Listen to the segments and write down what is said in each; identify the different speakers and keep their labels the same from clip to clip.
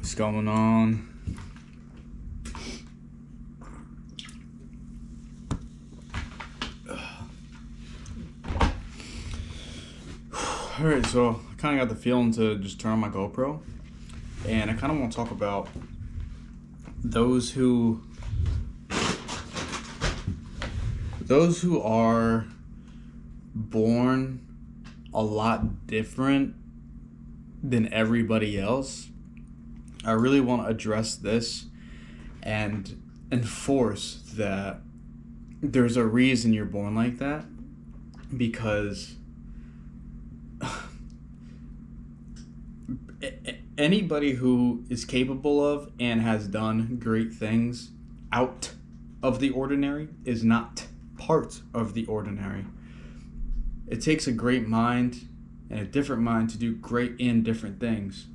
Speaker 1: What's going on? Alright, so I kind of got the feeling to just turn on my GoPro, and I kind of want to talk about those who are born a lot different than everybody else. I really want to address this and enforce that there's a reason you're born like that, because anybody who is capable of and has done great things out of the ordinary is not part of the ordinary. It takes a great mind and a different mind to do great and different things.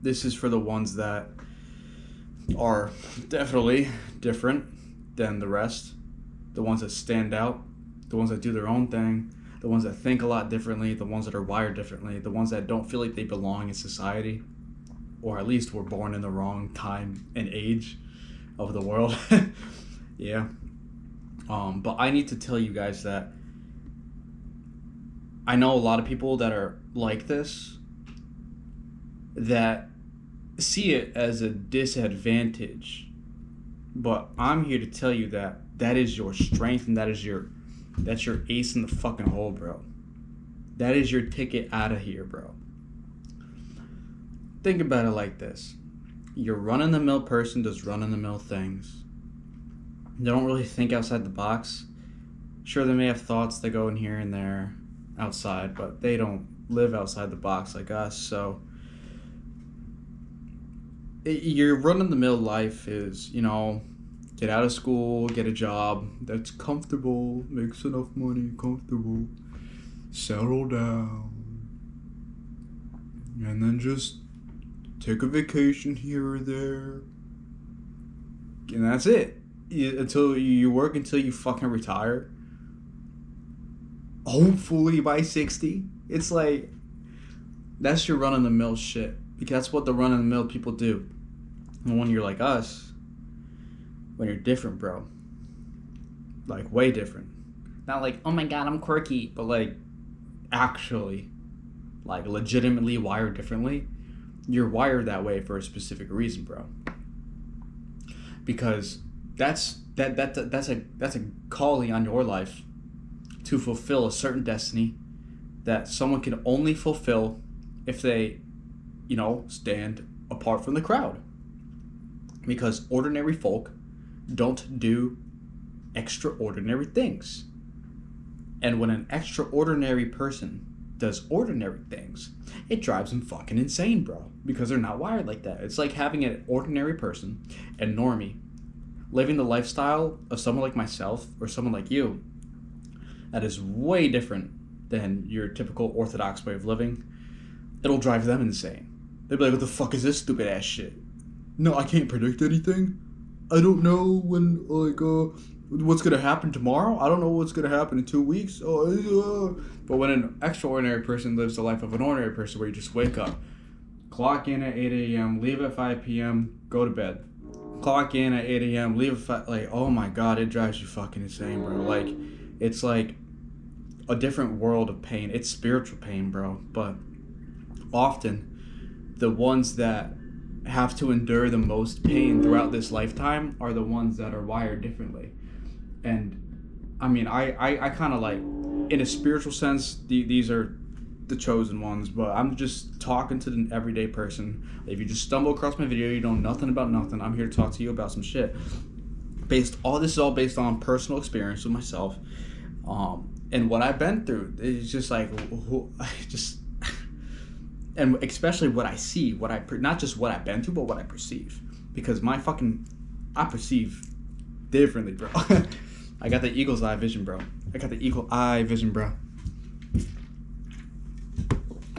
Speaker 1: This is for the ones that are definitely different than the rest, the ones that stand out, the ones that do their own thing, the ones that think a lot differently, the ones that are wired differently, the ones that don't feel like they belong in society, or at least were born in the wrong time and age of the world. Yeah. But I need to tell you guys that I know a lot of people that are like this, that see it as a disadvantage, but I'm here to tell you that that is your strength, and that's your ace in the fucking hole, bro. That is your ticket out of here, bro. Think about it like this. Your run-of-the-mill person does run-of-the-mill things. They don't really think outside the box. Sure, they may have thoughts that go in here and there outside, but they don't live outside the box like us. So your run-of-the-mill life is, get out of school, get a job that's comfortable, makes enough money, comfortable, settle down, and then just take a vacation here or there, and that's it. Until you work until you fucking retire, hopefully by 60. It's like, that's your run-of-the-mill shit, because that's what the run-of-the-mill people do. And when you're like us, when you're different, bro, like way different, not like, oh my god, I'm quirky, but like actually, like legitimately wired differently. You're wired that way for a specific reason, bro, because that's a calling on your life to fulfill a certain destiny that someone can only fulfill if they, stand apart from the crowd, because ordinary folk don't do extraordinary things. And when an extraordinary person does ordinary things, it drives them fucking insane, bro, because they're not wired like that. It's like having an ordinary person, a normie, living the lifestyle of someone like myself or someone like you that is way different than your typical orthodox way of living. It'll drive them insane. They'll be like, what the fuck is this stupid ass shit? No, I can't predict anything. I don't know when, what's gonna happen tomorrow. I don't know what's gonna happen in 2 weeks. But when an extraordinary person lives the life of an ordinary person, where you just wake up, clock in at 8 a.m., leave at 5 p.m., go to bed. Clock in at 8 a.m., leave at 5, like, oh my god, it drives you fucking insane, bro. Like, it's like a different world of pain. It's spiritual pain, bro. But often, the ones that have to endure the most pain throughout this lifetime are the ones that are wired differently. And I mean, I kind of like, in a spiritual sense, these are the chosen ones, but I'm just talking to the everyday person. If you just stumble across my video, you know nothing about nothing, I'm here to talk to you about some shit. This is all based on personal experience with myself, and what I've been through. It's just like, and especially what I see, not just what I've been through, but what I perceive. Because I perceive differently, bro. I got the eagle's eye vision, bro.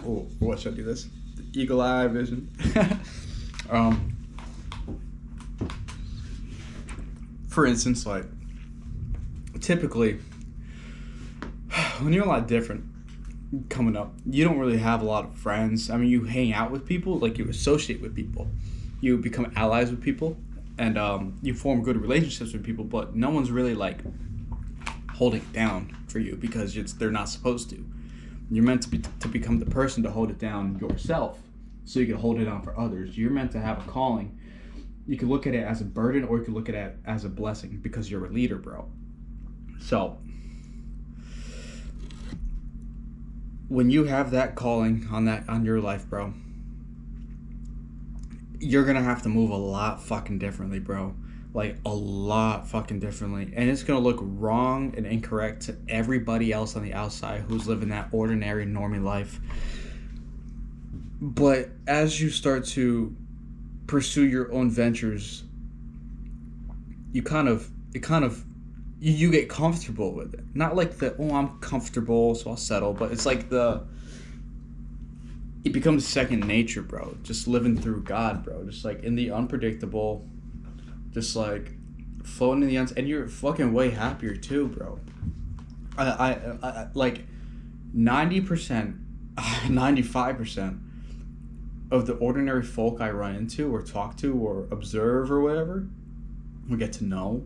Speaker 1: Oh, what should I do this? The eagle eye vision. For instance, like, typically, when you're a lot different coming up, you don't really have a lot of friends. I mean, you hang out with people, like you associate with people, you become allies with people, and you form good relationships with people. But no one's really like holding it down for you because they're not supposed to. You're meant to become the person to hold it down yourself, so you can hold it down for others. You're meant to have a calling. You can look at it as a burden, or you can look at it as a blessing because you're a leader, bro. So when you have that calling on your life, bro, you're gonna have to move a lot fucking differently, bro. Like a lot fucking differently. And it's gonna look wrong and incorrect to everybody else on the outside who's living that ordinary, normie life. But as you start to pursue your own ventures, you you get comfortable with it. Not like I'm comfortable, so I'll settle, but it's like it becomes second nature, bro. Just living through God, bro. Just like in the unpredictable, just like floating in the and you're fucking way happier too, bro. I like 90%, 95% of the ordinary folk I run into or talk to or observe or whatever, or get to know,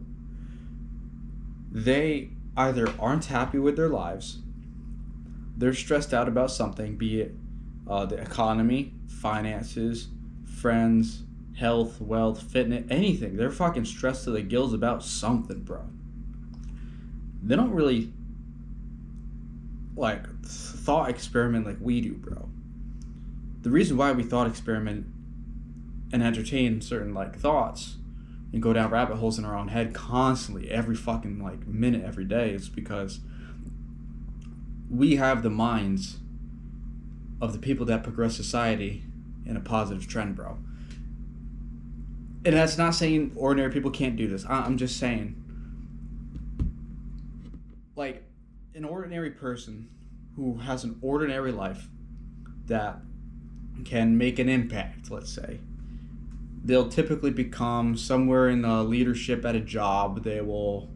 Speaker 1: they either aren't happy with their lives, they're stressed out about something, be it the economy, finances, friends, health, wealth, fitness, anything. They're fucking stressed to the gills about something, bro. They don't really like thought experiment like we do, bro. The reason why we thought experiment and entertain certain like thoughts and go down rabbit holes in our own head constantly, every fucking like minute, every day, is because we have the minds of the people that progress society in a positive trend, bro. And that's not saying ordinary people can't do this. I'm just saying, like, an ordinary person who has an ordinary life that can make an impact, let's say, they'll typically become somewhere in leadership at a job. They will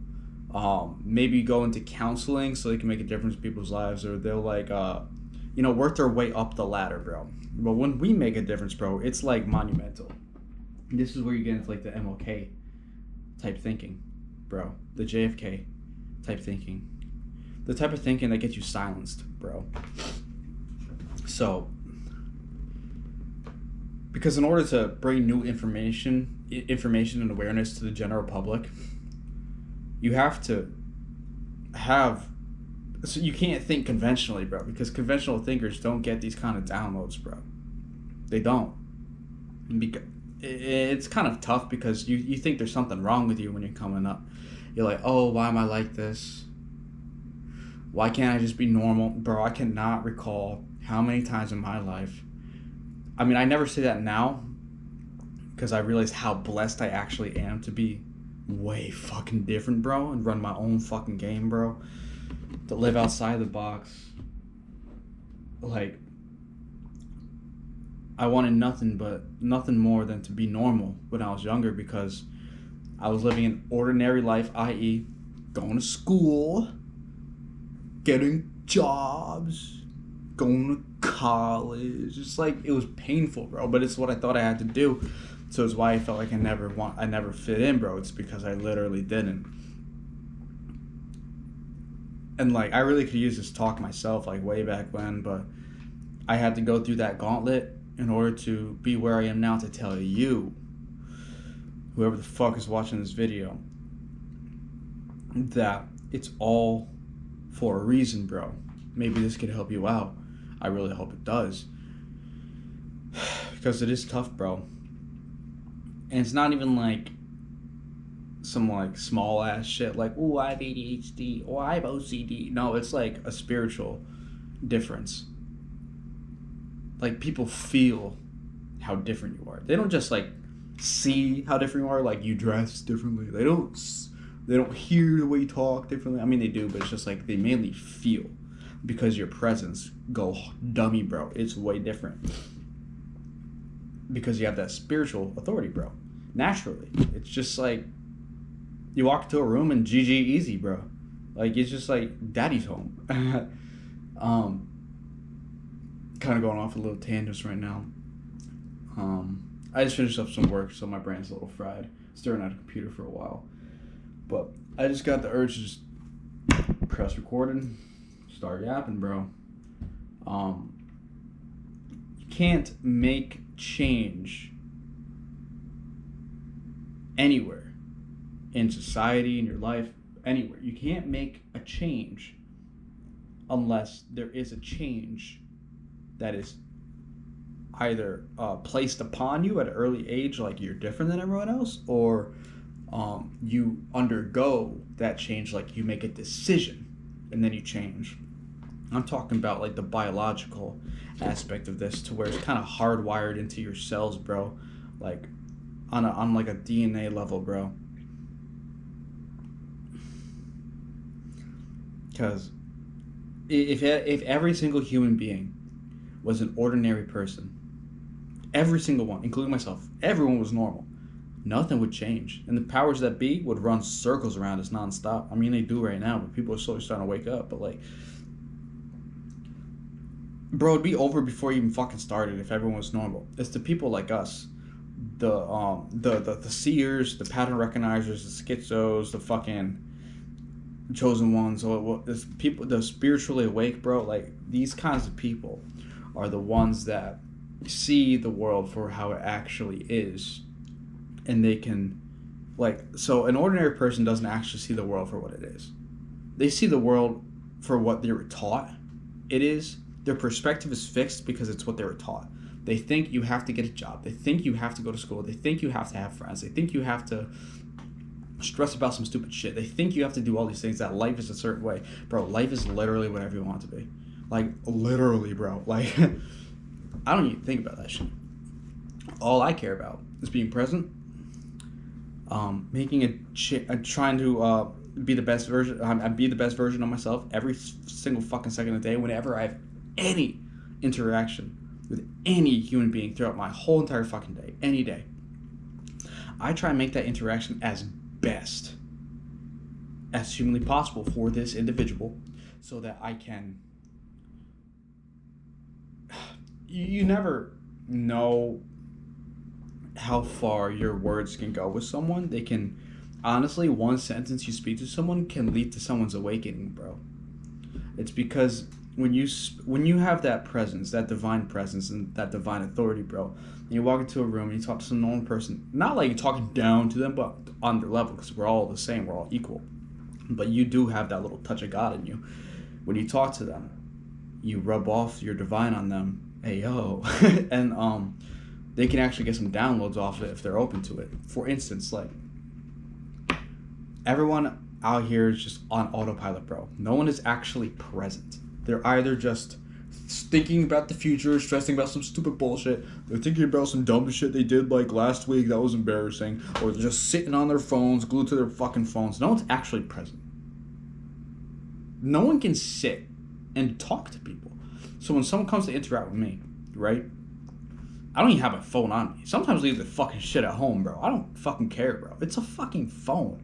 Speaker 1: maybe go into counseling so they can make a difference in people's lives, or they'll like work their way up the ladder, bro. But when we make a difference, bro, it's like monumental. This is where you get into like the MLK type thinking, bro. The JFK type thinking. The type of thinking that gets you silenced, bro. So, because in order to bring new information and awareness to the general public, you have to so you can't think conventionally, bro, because conventional thinkers don't get these kind of downloads, bro. They don't. It's kind of tough because you think there's something wrong with you when you're coming up. You're like, oh, why am I like this? Why can't I just be normal? Bro, I cannot recall how many times in my life. I mean, I never say that now because I realize how blessed I actually am to be way fucking different, bro, and run my own fucking game, bro. To live outside the box. Like, I wanted nothing more than to be normal when I was younger, because I was living an ordinary life, i.e. going to school, getting jobs, going to college. It's like, it was painful, bro, but it's what I thought I had to do. So it's why I felt like I never fit in, bro. It's because I literally didn't. And like, I really could use this talk myself, like way back when, but I had to go through that gauntlet in order to be where I am now, to tell you, whoever the fuck is watching this video, that it's all for a reason, bro. Maybe this could help you out. I really hope it does. Because it is tough, bro. And it's not even like some like small ass shit like, oh, I have ADHD or I have OCD. No, it's like a spiritual difference. Like, people feel how different you are. They don't just like see how different you are, like you dress differently. They don't hear the way you talk differently. I mean, they do, but it's just like they mainly feel, because your presence go dummy, bro. It's way different because you have that spiritual authority, bro. Naturally, it's just like you walk into a room and GG easy, bro. Like, it's just like daddy's home. kind of going off a little tangents right now. I just finished up some work, so my brain's a little fried. Staring at a computer for a while. But I just got the urge to just press recording, start yapping, bro. You can't make change anywhere in society, in your life, anywhere. You can't make a change unless there is a change that is either placed upon you at an early age, like you're different than everyone else, or you undergo that change, like you make a decision and then you change. I'm talking about like the biological aspect of this, to where it's kind of hardwired into your cells, bro. Like on like a DNA level, bro. Because if every single human being was an ordinary person, every single one, including myself, everyone was normal, nothing would change. And the powers that be would run circles around us nonstop. I mean, they do right now, but people are slowly starting to wake up. But like, bro, it'd be over before you even fucking started if everyone was normal. It's the people like us, the seers, the pattern recognizers, the schizos, the fucking chosen ones, or this people, the spiritually awake, bro. Like, these kinds of people are the ones that see the world for how it actually is, and they can, like, so an ordinary person doesn't actually see the world for what it is. They see the world for what they were taught it is. Their perspective is fixed because it's what they were taught. They think you have to get a job. They think you have to go to school. They think you have to have friends. They think you have to stress about some stupid shit. They think you have to do all these things, that life is a certain way. Bro, life is literally whatever you want it to be. Like, literally, bro. Like, I don't even think about that shit. All I care about is being present, trying to be the best version. Be the best version of myself every single fucking second of the day. Whenever I have any interaction with any human being throughout my whole entire fucking day, any day, I try and make that interaction as best as humanly possible for this individual, so that I can. You never know how far your words can go with someone. They can, honestly, one sentence you speak to someone can lead to someone's awakening, bro. It's because when you have that presence, that divine presence, and that divine authority, bro, and you walk into a room and you talk to some normal person, not like you're talking down to them, but on their level, because we're all the same, we're all equal. But you do have that little touch of God in you. When you talk to them, you rub off your divine on them. Hey, yo. And they can actually get some downloads off it if they're open to it. For instance, like, everyone out here is just on autopilot, bro. No one is actually present. They're either just thinking about the future, stressing about some stupid bullshit. They're thinking about some dumb shit they did like last week that was embarrassing. Or they're just sitting on their phones, glued to their fucking phones. No one's actually present. No one can sit and talk to people. So when someone comes to interact with me, right? I don't even have my phone on me. Sometimes I leave the fucking shit at home, bro. I don't fucking care, bro. It's a fucking phone.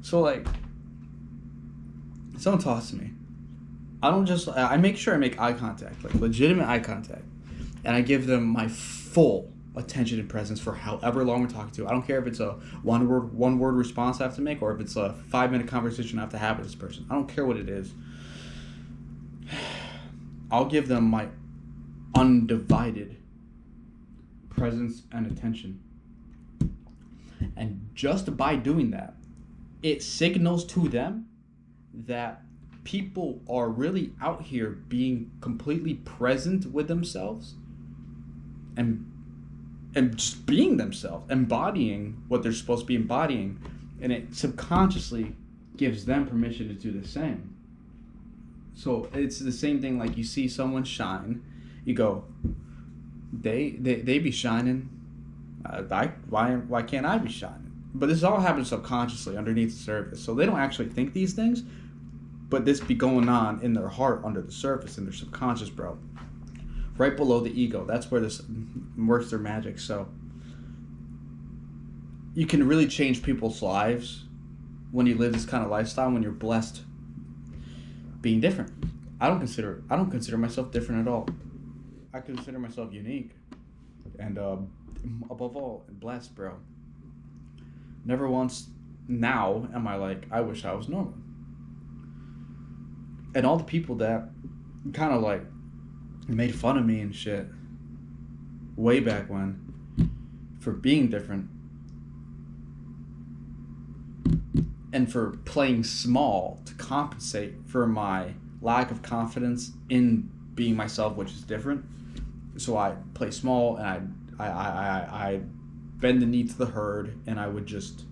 Speaker 1: So, like, someone talks to me. I make sure I make eye contact, like legitimate eye contact. And I give them my full attention and presence for however long we're talking to. I don't care if it's a one word response I have to make, or if it's a 5-minute conversation I have to have with this person. I don't care what it is. I'll give them my undivided presence and attention. And just by doing that, it signals to them that people are really out here being completely present with themselves and just being themselves, embodying what they're supposed to be embodying, and it subconsciously gives them permission to do the same. So it's the same thing, like you see someone shine, you go, they be shining, why can't I be shining? But this all happens subconsciously underneath the surface, so they don't actually think these things, but this be going on in their heart under the surface, in their subconscious, bro. Right below the ego, that's where this works their magic. So you can really change people's lives when you live this kind of lifestyle, when you're blessed being different. I don't consider myself different at all. I consider myself unique, and above all, blessed, bro. Never once now am I like I wish I was normal. And all the people that kind of like made fun of me and shit way back when for being different and for playing small to compensate for my lack of confidence in being myself, which is different. So I play small and I bend the knee to the herd and I would just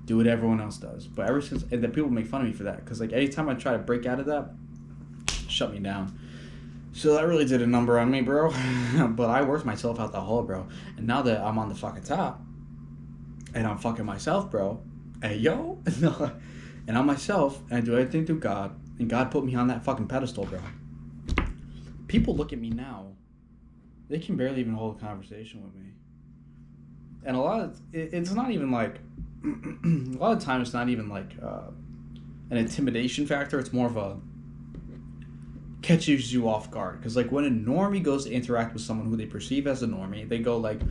Speaker 1: do what everyone else does. But ever since, and then people make fun of me for that because like anytime I try to break out of that, shut me down. So that really did a number on me, bro. But I worked myself out the hole, bro. And now that I'm on the fucking top and I'm fucking myself, bro. Hey, yo. And I'm myself and I do everything through God. And God put me on that fucking pedestal, bro. People look at me now. They can barely even hold a conversation with me. And a lot of, it's not even like, a lot of times it's not even like an intimidation factor. It's more of a, catches you off guard because like when a normie goes to interact with someone who they perceive as a normie, they go like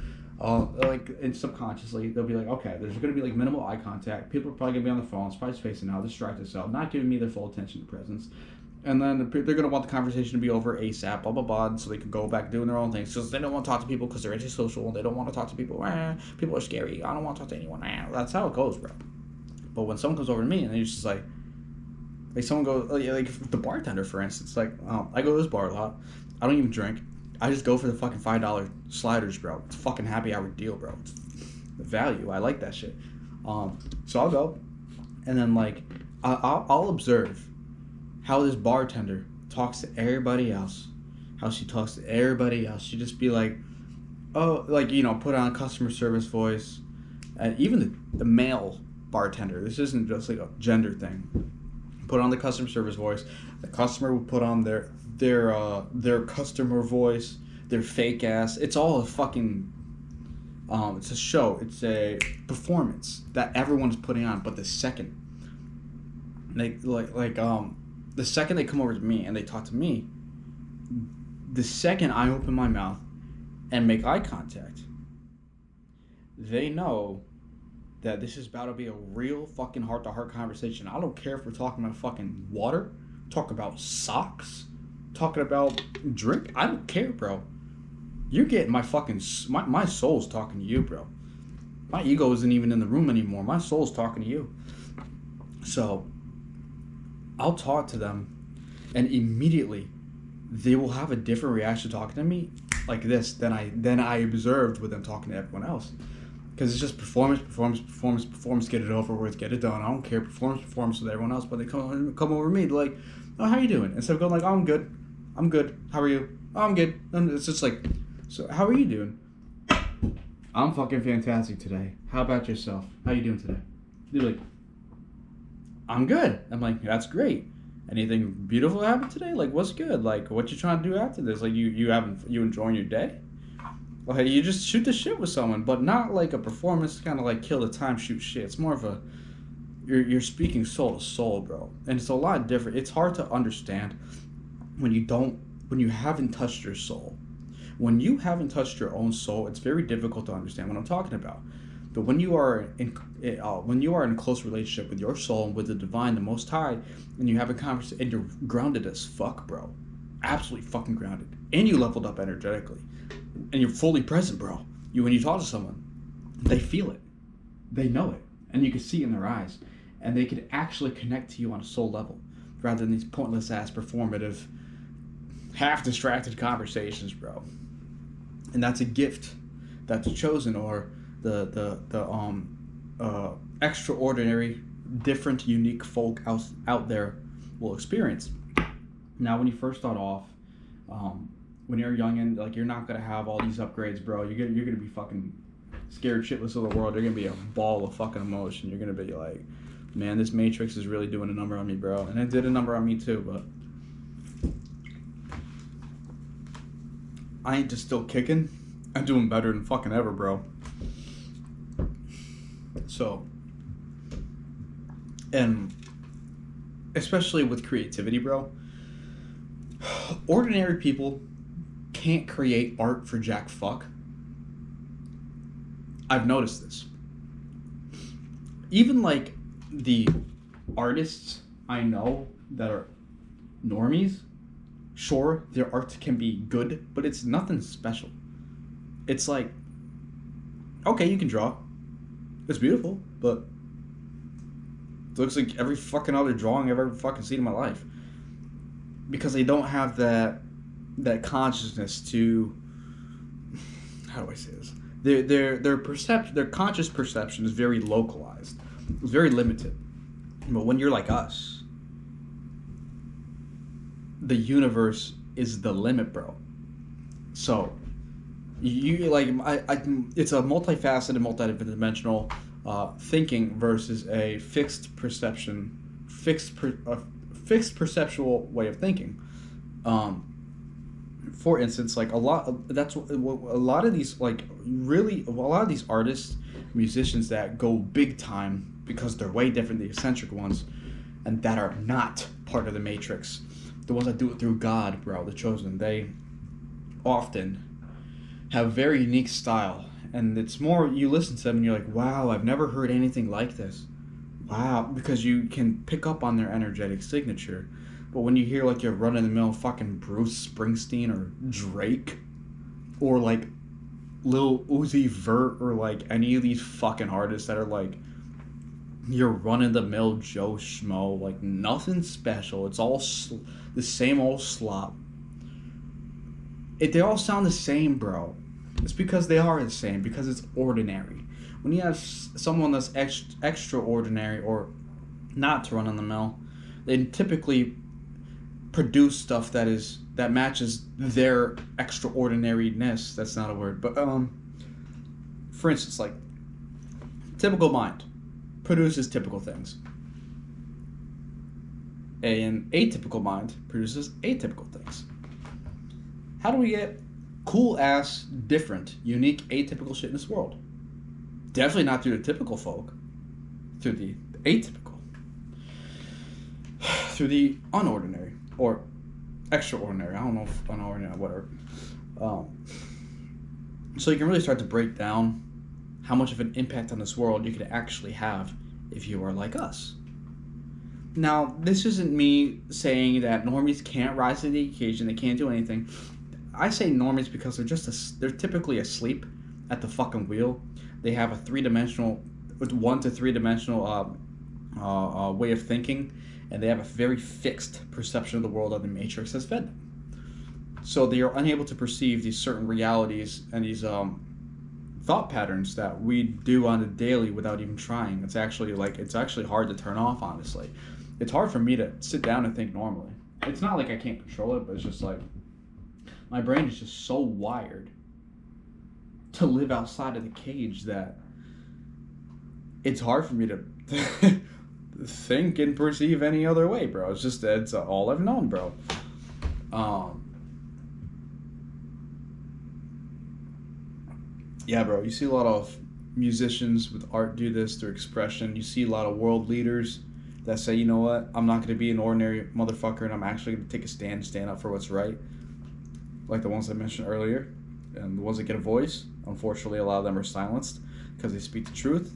Speaker 1: and subconsciously they'll be like, okay, there's going to be like minimal eye contact, people are probably going to be on the phone, probably spacing out, distract themselves, not giving me their full attention and presence, and then they're going to want the conversation to be over ASAP, blah blah blah, so they can go back doing their own things because they don't want to talk to people because they're antisocial, they don't want to talk to people, people are scary, I don't want to talk to anyone, that's how it goes, bro. But when someone comes over to me and they're just like someone goes, like the bartender, for instance, like, I go to this bar a lot. I don't even drink. I just go for the fucking $5 sliders, bro. It's a fucking happy hour deal, bro. It's the value. I like that shit. So I'll go, and then like, I'll observe how this bartender talks to everybody else. How she talks to everybody else. She just be like, oh, like, you know, put on customer service voice, and even the male bartender. This isn't just like a gender thing. Put on the customer service voice. The customer will put on their customer voice, their fake ass. It's all a fucking it's a show. It's a performance that everyone's putting on. But the second the second they come over to me and they talk to me, the second I open my mouth and make eye contact, they know that this is about to be a real fucking heart-to-heart conversation. I don't care if we're talking about fucking water, talking about socks, talking about drink. I don't care, bro. You're getting my fucking... My soul's talking to you, bro. My ego isn't even in the room anymore. My soul's talking to you. So, I'll talk to them, and immediately, they will have a different reaction talking to me like this than I observed with them talking to everyone else. Because it's just performance, get it over with, get it done. I don't care, performance with everyone else, but they come over me, they're like, oh, how you doing? Instead of going like, oh, I'm good, how are you? Oh, I'm good. And it's just like, so how are you doing? I'm fucking fantastic today. How about yourself? How you doing today? They're like, I'm good. I'm like, that's great. Anything beautiful happened today? Like, what's good? Like, what you trying to do after this? Like, you enjoying your day? Like, you just shoot the shit with someone, but not like a performance kind of like kill the time shoot shit. It's more of a you're speaking soul to soul, bro, and it's a lot different. It's hard to understand when you haven't touched your soul. When you haven't touched your own soul, it's very difficult to understand what I'm talking about. But when you are in close relationship with your soul and with the divine, the Most High, and you have a conversation, and you're grounded as fuck, bro, absolutely fucking grounded, and you leveled up energetically. And you're fully present, bro. When you talk to someone, they feel it. They know it. And you can see in their eyes. And they can actually connect to you on a soul level. Rather than these pointless ass performative, half distracted conversations, bro. And that's a gift that's chosen, or the extraordinary, different, unique folk out there will experience. Now, when you first start off, when you're young and like you're not gonna have all these upgrades, bro. You're gonna be fucking scared shitless of the world. You're gonna be a ball of fucking emotion. You're gonna be like, man, this Matrix is really doing a number on me, bro. And it did a number on me too, but I ain't just still kicking. I'm doing better than fucking ever, bro. So, and especially with creativity, bro. ordinary people can't create art for jack fuck. I've noticed this. Even like the artists I know that are normies, sure, their art can be good, but it's nothing special. It's like, okay, you can draw. It's beautiful, but it looks like every fucking other drawing I've ever fucking seen in my life. Because they don't have that consciousness to, how do I say this? Their conscious perception is very localized. It's very limited. But when you're like us, the universe is the limit, bro. So you like it's a multifaceted, multidimensional thinking versus a fixed perception, fixed perceptual way of thinking. For instance, like a lot of these artists, musicians that go big time because they're way different than the eccentric ones, and that are not part of the matrix. The ones that do it through God, bro, the chosen, they often have very unique style, and it's more, you listen to them and you're like, wow, I've never heard anything like this. Wow, because you can pick up on their energetic signature. But when you hear like your run-of-the-mill fucking Bruce Springsteen or Drake, or like Lil Uzi Vert, or like any of these fucking artists that are like your run-of-the-mill Joe Schmo, like nothing special, it's all the same old slop. They all sound the same, bro. It's because they are the same, because it's ordinary. When you have someone that's extraordinary or not to run on the mill, they typically produce stuff that matches their extraordinariness. That's not a word, but for instance, like typical mind produces typical things. An atypical mind produces atypical things. How do we get cool ass, different, unique, atypical shit in this world? Definitely not through the typical folk. Through the atypical. Through the unordinary. Or extraordinary. I don't know if unordinary, whatever. So you can really start to break down how much of an impact on this world you could actually have if you are like us. Now, this isn't me saying that normies can't rise to the occasion, they can't do anything. I say normies because they're typically asleep at the fucking wheel. They have a 1 to 3 dimensional way of thinking, and they have a very fixed perception of the world that the Matrix has fed them. So they are unable to perceive these certain realities and these thought patterns that we do on a daily without even trying. It's actually hard to turn off, honestly. It's hard for me to sit down and think normally. It's not like I can't control it, but it's just like my brain is just so wired to live outside of the cage that it's hard for me to think and perceive any other way, bro. It's all I've known, bro. Yeah, bro. You see a lot of musicians with art do this through expression. You see a lot of world leaders that say, you know what, I'm not going to be an ordinary motherfucker, and I'm actually going to take a stand up for what's right. Like the ones I mentioned earlier, and the ones that get a voice. Unfortunately, a lot of them are silenced because they speak the truth.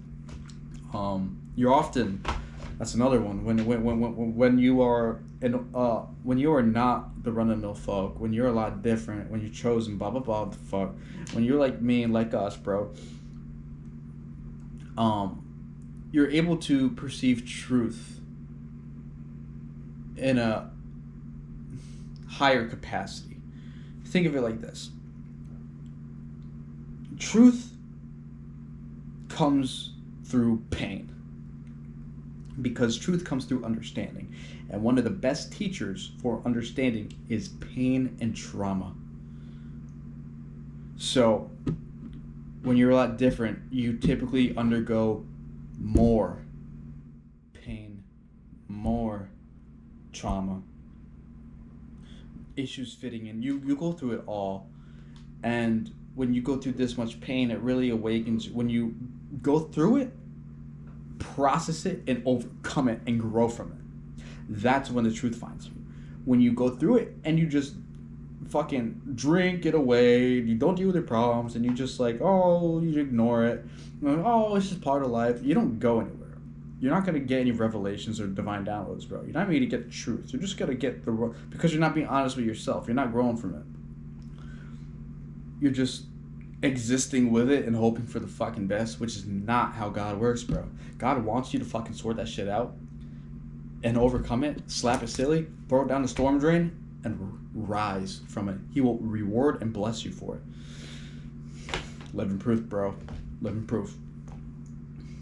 Speaker 1: You're often, that's another one. When you are not the run-of-the-mill folk, when you're a lot different, when you're chosen, blah blah blah, the fuck. When you're like me and like us, bro. You're able to perceive truth in a higher capacity. Think of it like this. Truth comes through pain, because truth comes through understanding, and one of the best teachers for understanding is pain and trauma. So when you're a lot different, you typically undergo more pain, more trauma, issues fitting in. You go through it all, and when you go through this much pain, it really awakens. When you go through it, process it, and overcome it, and grow from it, that's when the truth finds you. when you go through it and you just fucking drink it away, you don't deal with your problems, and you just like, oh, you ignore it. Oh, it's just part of life. You don't go anywhere. You're not going to get any revelations or divine downloads, bro. You're not going to get the truth. You're just going to get because you're not being honest with yourself. You're not growing from it. You're just existing with it and hoping for the fucking best, which is not how God works, bro. God wants you to fucking sort that shit out and overcome it, slap it silly, throw it down the storm drain, and rise from it. He will reward and bless you for it. Living proof, bro. Living proof.